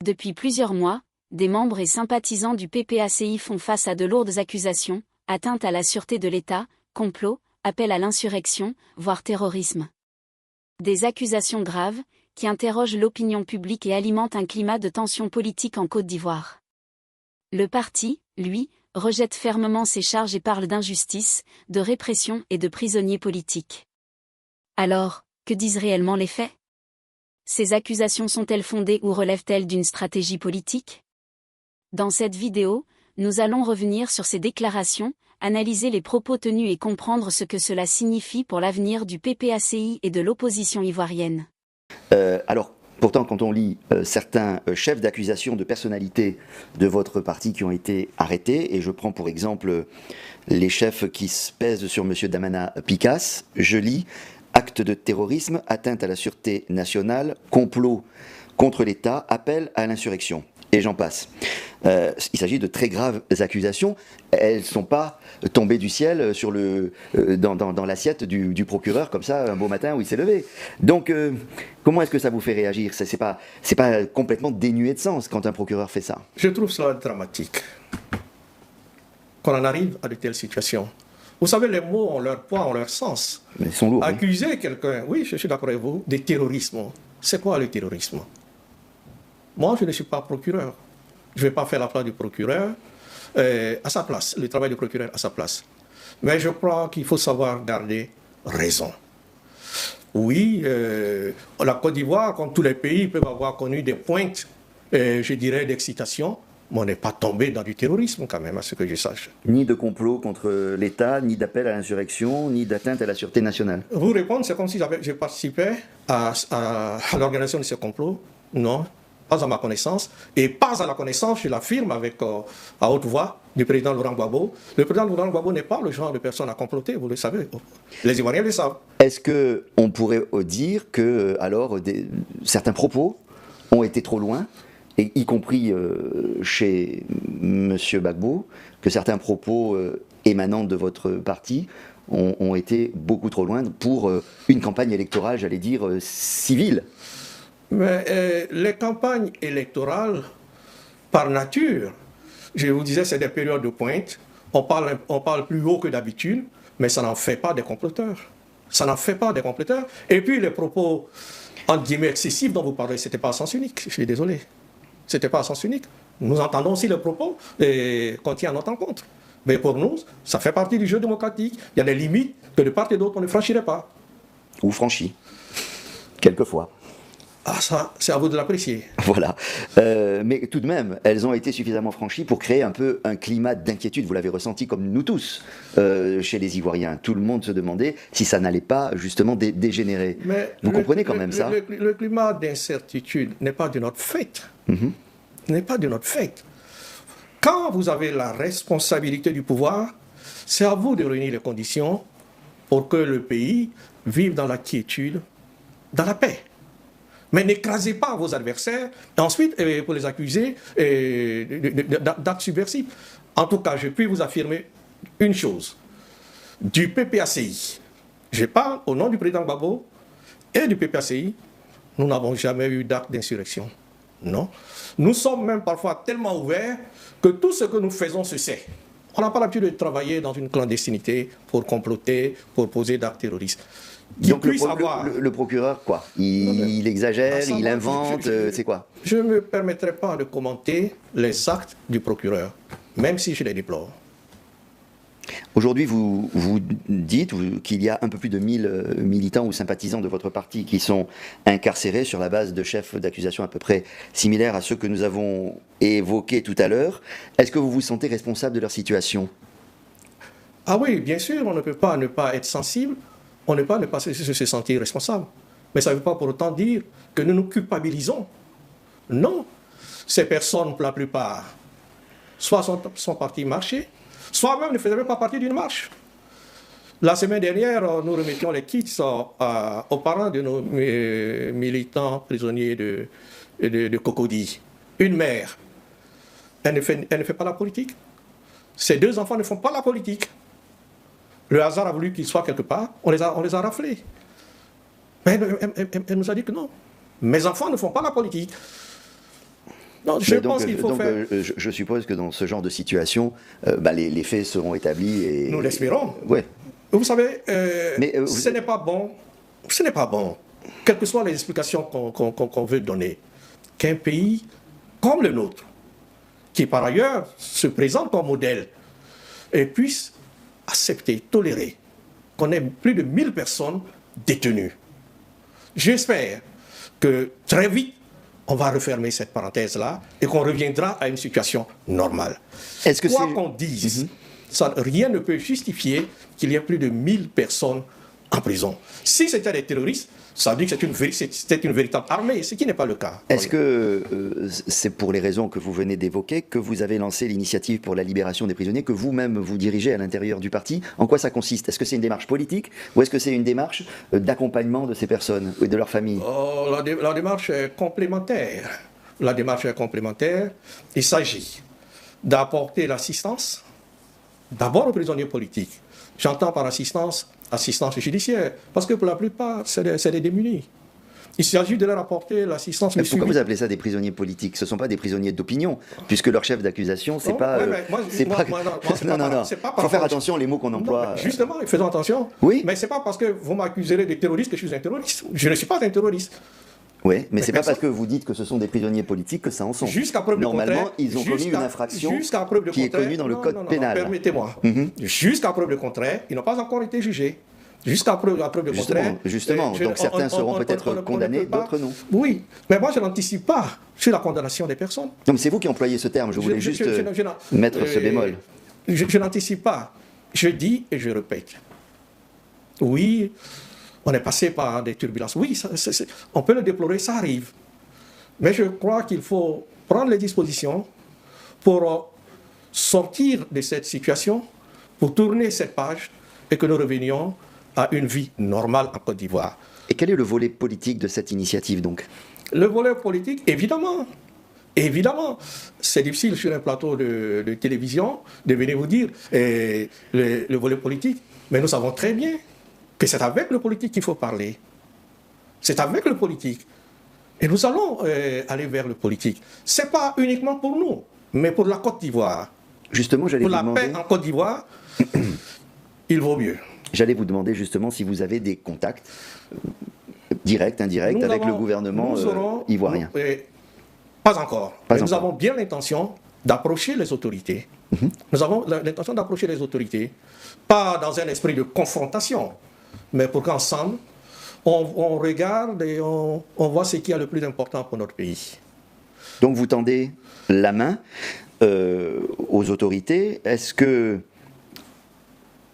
Depuis plusieurs mois, des membres et sympathisants du PPACI font face à de lourdes accusations, atteinte à la sûreté de l'État, complot, appel à l'insurrection, voire terrorisme. Des accusations graves, qui interrogent l'opinion publique et alimentent un climat de tension politique en Côte d'Ivoire. Le parti, lui, rejette fermement ces charges et parle d'injustice, de répression et de prisonniers politiques. Alors, que disent réellement les faits ? Ces accusations sont-elles fondées ou relèvent-elles d'une stratégie politique ? Dans cette vidéo, nous allons revenir sur ces déclarations, analyser les propos tenus et comprendre ce que cela signifie pour l'avenir du PPACI et de l'opposition ivoirienne. Alors, pourtant, quand on lit certains chefs d'accusation de personnalités de votre parti qui ont été arrêtés, et je prends pour exemple les chefs qui se pèsent sur M. Damana Picas, je lis « Acte de terrorisme, atteinte à la sûreté nationale, complot contre l'État, appel à l'insurrection ». Et j'en passe. Il s'agit de très graves accusations. Elles ne sont pas tombées du ciel sur dans l'assiette du procureur, comme ça, un beau matin où il s'est levé. Donc, comment est-ce que ça vous fait réagir ? C'est pas complètement dénué de sens quand un procureur fait ça. Je trouve cela dramatique. Qu'on en arrive à de telles situations. Vous savez, les mots ont leur poids, ont leur sens. Mais ils sont lourds. Accuser quelqu'un, oui, je suis d'accord avec vous, de terrorisme. C'est quoi le terrorisme ? Moi, je ne suis pas procureur. Je ne vais pas faire la place du procureur à sa place, le travail du procureur à sa place. Mais je crois qu'il faut savoir garder raison. Oui, la Côte d'Ivoire, comme tous les pays, peuvent avoir connu des pointes, je dirais, d'excitation, mais on n'est pas tombé dans du terrorisme quand même, à ce que je sache. Ni de complot contre l'État, ni d'appel à l'insurrection, ni d'atteinte à la sûreté nationale. Vous répondre, c'est comme si je participais à l'organisation de ce complot. Non. Pas à ma connaissance, et pas à la connaissance, je l'affirme à haute voix, du président Laurent Gbagbo. Le président Laurent Gbagbo n'est pas le genre de personne à comploter, vous le savez. Les Ivoiriens le savent. Est-ce qu'on pourrait dire que alors, certains propos ont été trop loin, et y compris chez M. Gbagbo, que certains propos émanant de votre parti ont été beaucoup trop loin pour une campagne électorale, j'allais dire, civile ? Mais les campagnes électorales, par nature, je vous disais, c'est des périodes de pointe. On parle plus haut que d'habitude, mais ça n'en fait pas des comploteurs. Ça n'en fait pas des comploteurs. Et puis les propos, entre guillemets, excessifs dont vous parlez, ce n'était pas à sens unique. Je suis désolé. Ce n'était pas à sens unique. Nous entendons aussi les propos qu'on tient à notre encontre. Mais pour nous, ça fait partie du jeu démocratique. Il y a des limites que de part et d'autre, on ne franchirait pas. Ou franchi. Quelquefois. Ah, ça, c'est à vous de l'apprécier. Voilà. Mais tout de même, elles ont été suffisamment franchies pour créer un peu un climat d'inquiétude. Vous l'avez ressenti comme nous tous chez les Ivoiriens. Tout le monde se demandait si ça n'allait pas justement dégénérer. Mais vous comprenez quand même ça ? Le climat d'incertitude n'est pas de notre fait. N'est pas de notre fait. Quand vous avez la responsabilité du pouvoir, c'est à vous de réunir les conditions pour que le pays vive dans la quiétude, dans la paix. Mais n'écrasez pas vos adversaires, et ensuite, pour les accuser d'actes subversifs. En tout cas, je puis vous affirmer une chose. Du PPACI, je parle au nom du président Gbagbo et du PPACI, nous n'avons jamais eu d'acte d'insurrection. Non. Nous sommes même parfois tellement ouverts que tout ce que nous faisons se sait. On n'a pas l'habitude de travailler dans une clandestinité pour comploter, pour poser d'actes terroristes. Donc le procureur, quoi, il exagère, il invente, c'est quoi ? Je ne me permettrai pas de commenter les actes du procureur, même si je les déplore. Aujourd'hui, vous dites qu'il y a un peu plus de 1000 militants ou sympathisants de votre parti qui sont incarcérés sur la base de chefs d'accusation à peu près similaires à ceux que nous avons évoqués tout à l'heure. Est-ce que vous vous sentez responsable de leur situation ? Ah oui, bien sûr, on ne peut pas ne pas être sensible. On ne peut pas se sentir responsable. Mais ça ne veut pas pour autant dire que nous nous culpabilisons. Non. Ces personnes, pour la plupart, soit sont parties marcher, soit même ne faisaient même pas partie d'une marche. La semaine dernière, nous remettions les kits aux parents de nos militants prisonniers de Cocody. Une mère, elle ne fait pas la politique. Ses deux enfants ne font pas la politique. Le hasard a voulu qu'ils soient quelque part, on les a raflés. Mais elle nous a dit que non. Mes enfants ne font pas la politique. Non, je pense qu'il faut faire... je suppose que dans ce genre de situation, les faits seront établis et... Nous l'espérons. Ouais. Vous savez, ce n'est pas bon. Ce n'est pas bon, quelles que soient les explications qu'on veut donner, qu'un pays comme le nôtre, qui par ailleurs se présente comme modèle, et puisse accepter, tolérer qu'on ait plus de 1000 personnes détenues. J'espère que très vite, on va refermer cette parenthèse-là et qu'on reviendra à une situation normale. Quoi qu'on dise, rien ne peut justifier qu'il y ait plus de 1000 personnes en prison. Si c'était des terroristes, ça veut dire que c'était une véritable armée, ce qui n'est pas le cas. Est-ce que c'est pour les raisons que vous venez d'évoquer que vous avez lancé l'initiative pour la libération des prisonniers, que vous-même vous dirigez à l'intérieur du parti? En quoi ça consiste? Est-ce que c'est une démarche politique ou est-ce que c'est une démarche d'accompagnement de ces personnes et de leurs familles? La démarche est complémentaire. La démarche est complémentaire. Il s'agit d'apporter l'assistance d'abord aux prisonniers politiques. J'entends par assistance judiciaire, parce que pour la plupart, c'est des démunis. Il s'agit de leur apporter l'assistance. Pourquoi vous appelez ça des prisonniers politiques? Ce ne sont pas des prisonniers d'opinion, puisque leur chef d'accusation, c'est pas... Non. Il faut faire attention les mots qu'on emploie. Justement, faisons attention. Oui. Mais ce n'est pas parce que vous m'accuserez de terroriste que je suis un terroriste. Je ne suis pas un terroriste. Oui, mais c'est pas parce que vous dites que ce sont des prisonniers politiques que ça en sont. Jusqu'à preuve Normalement, ils ont commis une infraction qui est connue dans le code pénal. Permettez-moi. Jusqu'à preuve de contraire, ils n'ont pas encore été jugés. Jusqu'à preuve de contraire. Justement. Donc certains seront peut-être condamnés, d'autres non. Oui, mais moi je n'anticipe pas sur la condamnation des personnes. Non, mais c'est vous qui employez ce terme, je voulais juste mettre ce bémol. Je n'anticipe pas. Je dis et je répète. Oui. On est passé par des turbulences. Oui, on peut le déplorer, ça arrive. Mais je crois qu'il faut prendre les dispositions pour sortir de cette situation, pour tourner cette page et que nous revenions à une vie normale en Côte d'Ivoire. Et quel est le volet politique de cette initiative donc? Le volet politique, évidemment, c'est difficile sur un plateau de télévision de venir vous dire le volet politique, mais nous savons très bien que c'est avec le politique qu'il faut parler. C'est avec le politique. Et nous allons aller vers le politique. Ce n'est pas uniquement pour nous, mais pour la Côte d'Ivoire. Justement, j'allais vous demander... Pour la paix en Côte d'Ivoire, il vaut mieux. J'allais vous demander justement si vous avez des contacts directs, indirects, avec le gouvernement ivoirien. Pas encore. Nous avons bien l'intention d'approcher les autorités. Nous avons l'intention d'approcher les autorités, pas dans un esprit de confrontation, mais pour qu'ensemble, on regarde et on voit ce qui est le plus important pour notre pays. Donc vous tendez la main aux autorités. Est-ce que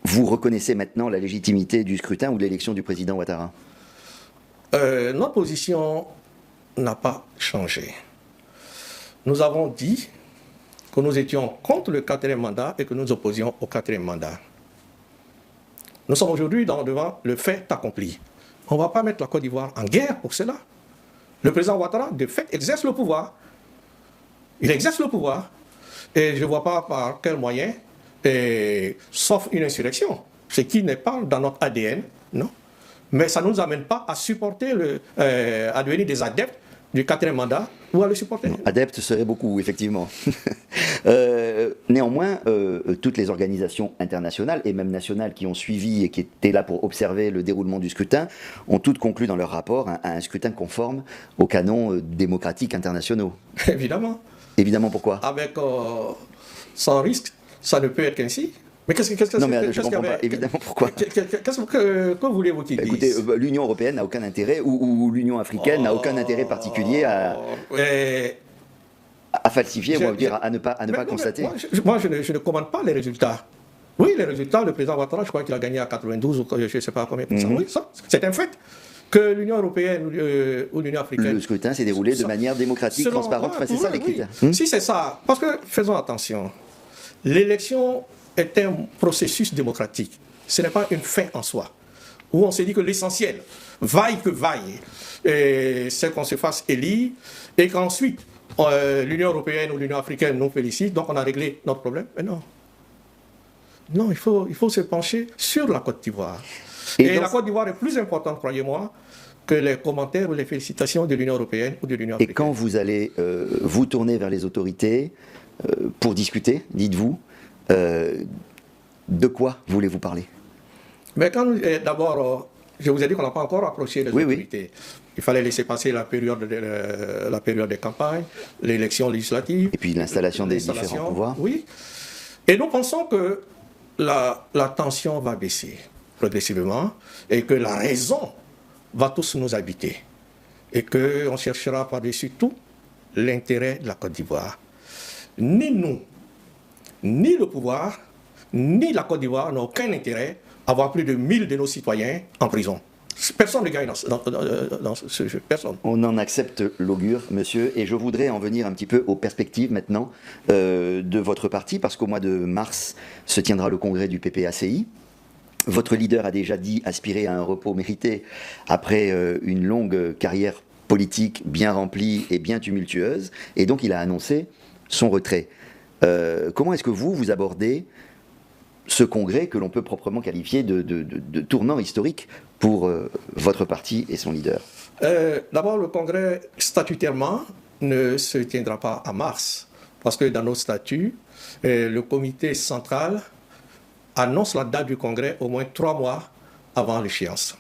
vous reconnaissez maintenant la légitimité du scrutin ou de l'élection du président Ouattara? Notre position n'a pas changé. Nous avons dit que nous étions contre le 4e mandat et que nous opposions au 4e mandat. Nous sommes aujourd'hui devant le fait accompli. On ne va pas mettre la Côte d'Ivoire en guerre pour cela. Le président Ouattara, de fait, exerce le pouvoir. Il exerce le pouvoir. Et je ne vois pas par quel moyen, sauf une insurrection, ce qui n'est pas dans notre ADN, non. Mais ça ne nous amène pas à supporter, à devenir des adeptes du 4e mandat ou à le supporter. Non, adeptes serait beaucoup, effectivement. Néanmoins, toutes les organisations internationales et même nationales qui ont suivi et qui étaient là pour observer le déroulement du scrutin ont toutes conclu dans leur rapport à un scrutin conforme aux canons démocratiques internationaux. Évidemment. Évidemment, pourquoi? Sans risque, ça ne peut être qu'ainsi. Mais qu'est-ce non, mais je ne comprends pas, évidemment, pourquoi? Que voulez-vous qu'il dise? Écoutez, l'Union européenne n'a aucun intérêt, ou l'Union africaine n'a aucun intérêt particulier à falsifier, ou à ne pas constater. Moi, je ne commande pas les résultats. Oui, les résultats, le président Ouattara, je crois qu'il a gagné à 92 ou je ne sais pas combien. Oui, ça, c'est un fait. Que l'Union européenne ou l'Union africaine... Le scrutin s'est déroulé de manière démocratique, transparente, c'est ça les critères. Si c'est ça, parce que, faisons attention, l'élection est un processus démocratique. Ce n'est pas une fin en soi, où on se dit que l'essentiel, vaille que vaille, c'est qu'on se fasse élire, et qu'ensuite, l'Union européenne ou l'Union africaine nous félicite, donc on a réglé notre problème. Mais non. Non, il faut se pencher sur la Côte d'Ivoire. Et la Côte d'Ivoire est plus importante, croyez-moi, que les commentaires ou les félicitations de l'Union européenne ou de l'Union africaine. Et quand vous allez vous tourner vers les autorités pour discuter, dites-vous, de quoi voulez-vous parler? Mais d'abord, je vous ai dit qu'on n'a pas encore approché les autorités. Oui. Il fallait laisser passer la période des campagnes, l'élection législative. Et puis l'installation des différents pouvoirs. Oui. Et nous pensons que la tension va baisser progressivement et que la raison va tous nous habiter. Et qu'on cherchera par-dessus tout l'intérêt de la Côte d'Ivoire. Ni nous, ni le pouvoir, ni la Côte d'Ivoire n'ont aucun intérêt à avoir plus de 1000 de nos citoyens en prison. Personne ne gagne dans ce jeu, personne. On en accepte l'augure, monsieur, et je voudrais en venir un petit peu aux perspectives maintenant de votre parti, parce qu'au mois de mars se tiendra le congrès du PPACI. Votre leader a déjà dit aspirer à un repos mérité après une longue carrière politique bien remplie et bien tumultueuse, et donc il a annoncé son retrait. Comment est-ce que vous abordez ce congrès que l'on peut proprement qualifier de tournant historique pour votre parti et son leader? D'abord, le congrès, statutairement, ne se tiendra pas en mars, parce que dans nos statuts, le comité central annonce la date du congrès au moins 3 mois avant l'échéance.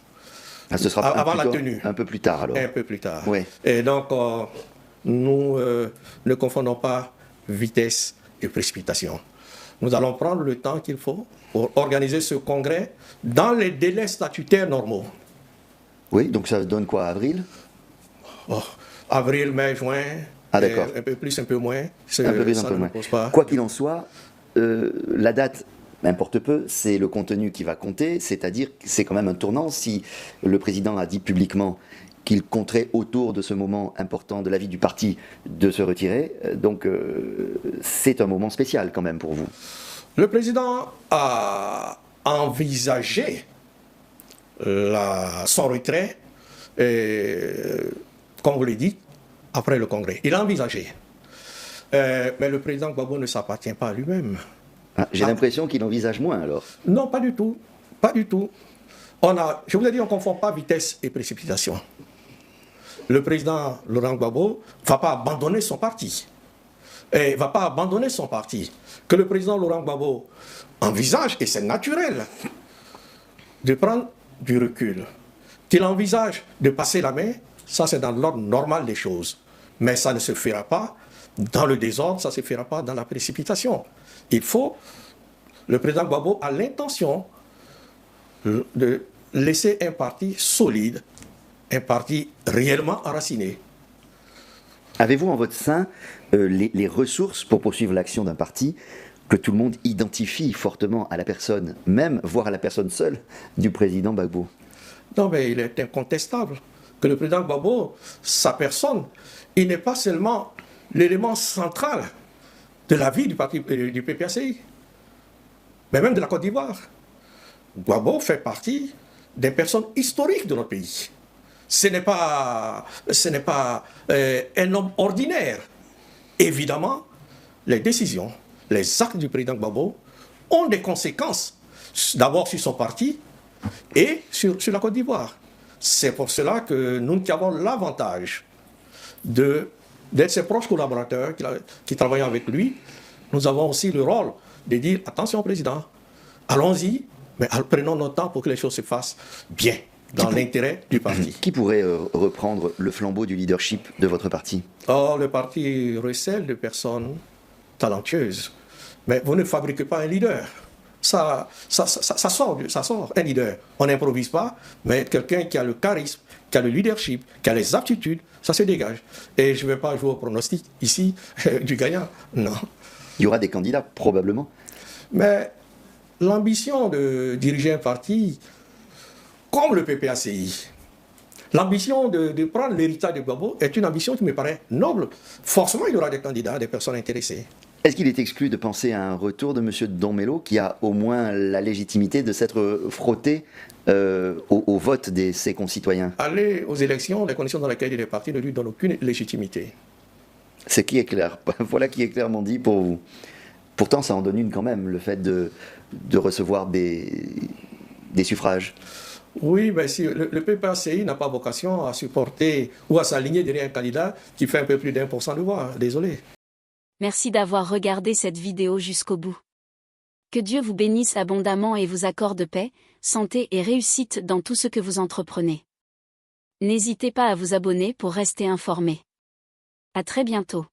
Ah, ce sera avant la tenue. Un peu plus tard, alors. Un peu plus tard. Oui. Et donc, nous ne confondons pas vitesse et précipitation. Nous allons prendre le temps qu'il faut pour organiser ce congrès dans les délais statutaires normaux. Oui, donc ça donne quoi, avril? Avril, mai, juin. Ah, d'accord. Un peu plus, un peu moins. Un peu plus, un peu moins. Quoi qu'il en soit, la date importe peu, c'est le contenu qui va compter, c'est-à-dire que c'est quand même un tournant. Si le président a dit publiquement qu'il compterait autour de ce moment important de la vie du parti de se retirer. Donc c'est un moment spécial quand même pour vous. Le président a envisagé son retrait, comme vous l'avez dit, après le congrès. Il a envisagé. Mais le président Gbagbo ne s'appartient pas à lui-même. Ah, j'ai l'impression qu'il envisage moins alors. Non, pas du tout. Pas du tout. Je vous ai dit, on ne confond pas vitesse et précipitation. Le président Laurent Gbagbo ne va pas abandonner son parti. Et ne va pas abandonner son parti. Que le président Laurent Gbagbo envisage, et c'est naturel, de prendre du recul. Qu'il envisage de passer la main, ça c'est dans l'ordre normal des choses. Mais ça ne se fera pas dans le désordre, ça ne se fera pas dans la précipitation. Le président Gbagbo a l'intention de laisser un parti solide, un parti réellement enraciné. Avez-vous en votre sein les ressources pour poursuivre l'action d'un parti que tout le monde identifie fortement à la personne, même, voire à la personne seule, du président Gbagbo? Non, mais il est incontestable que le président Gbagbo, sa personne, il n'est pas seulement l'élément central de la vie du parti du PPACI, mais même de la Côte d'Ivoire. Gbagbo fait partie des personnes historiques de notre pays. Ce n'est pas un homme ordinaire. Évidemment, les décisions, les actes du président Gbagbo ont des conséquences, d'abord sur son parti et sur la Côte d'Ivoire. C'est pour cela que nous qui avons l'avantage d'être ses proches collaborateurs qui travaillent avec lui, nous avons aussi le rôle de dire attention président, allons-y, mais prenons notre temps pour que les choses se fassent bien, dans l'intérêt du parti. Qui pourrait reprendre le flambeau du leadership de votre parti? Le parti recèle de personnes talentueuses, mais vous ne fabriquez pas un leader. Ça sort un leader. On n'improvise pas, mais quelqu'un qui a le charisme, qui a le leadership, qui a les aptitudes, ça se dégage. Et je ne vais pas jouer au pronostic ici du gagnant, non. Il y aura des candidats, probablement. Mais l'ambition de diriger un parti, comme le PPACI, l'ambition de prendre l'héritage de Gbagbo est une ambition qui me paraît noble. Forcément, il y aura des candidats, des personnes intéressées. Est-ce qu'il est exclu de penser à un retour de M. Donmelo, qui a au moins la légitimité de s'être frotté au vote de ses concitoyens? Aller aux élections, les conditions dans lesquelles il est parti ne lui donnent aucune légitimité. Ce qui est clair. Voilà qui est clairement dit pour vous. Pourtant, ça en donne une quand même, le fait de recevoir des suffrages. Oui, mais si le PPACI n'a pas vocation à supporter ou à s'aligner derrière un candidat qui fait un peu plus d'1% de voix. Désolé. Merci d'avoir regardé cette vidéo jusqu'au bout. Que Dieu vous bénisse abondamment et vous accorde paix, santé et réussite dans tout ce que vous entreprenez. N'hésitez pas à vous abonner pour rester informé. À très bientôt.